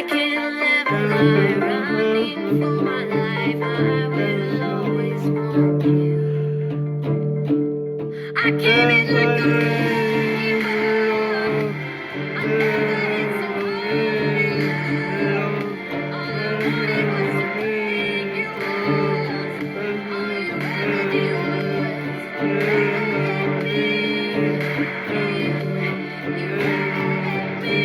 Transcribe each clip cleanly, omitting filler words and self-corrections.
can never lie, running for my life. I will always want you. I came in like a rainbow. I never hit so hard. All I wanted was to bring you lost. All you ever did was let me. You let me.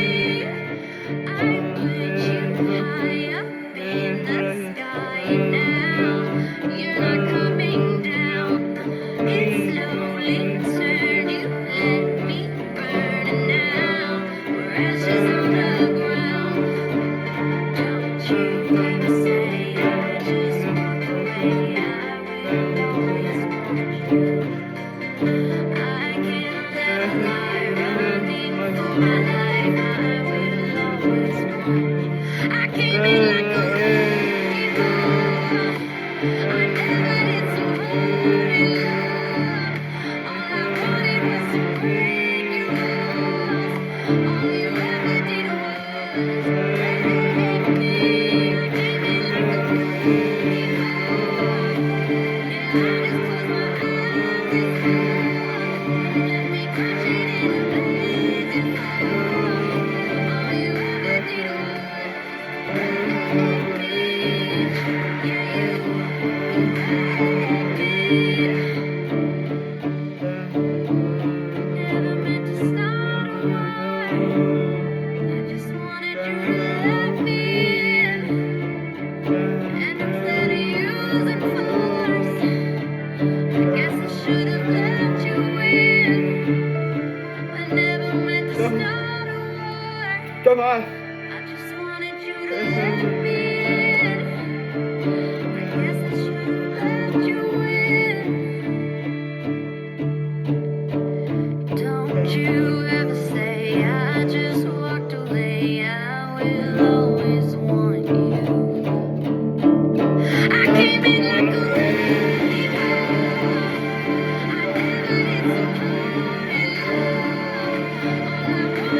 I put you high up in the sky. Now you're not coming down. It slowly turned. You let me burn, and now we're ashes on the ground. Don't you ever say I just walked away. I will always want you. I can't let a lie running for my life. I will always want you. I came in like a rainbow. I never did so hard in love. All I wanted was to bring you lost. All you ever did was let me. I came in like a rainbow. And I just close my eyes and let me crash it in a blazing fall. All you ever did was let me. Yeah, you let me. Never meant to start a war. I just wanted you to let me in. And instead of using force, I guess I should have let you in. I never meant to start a war. Come on. I just wanted you to let me in. I guess I should have let you in. Don't you ever say I just walked away. I will always want you. I came in like a rainbow. I never did so hard in love. All I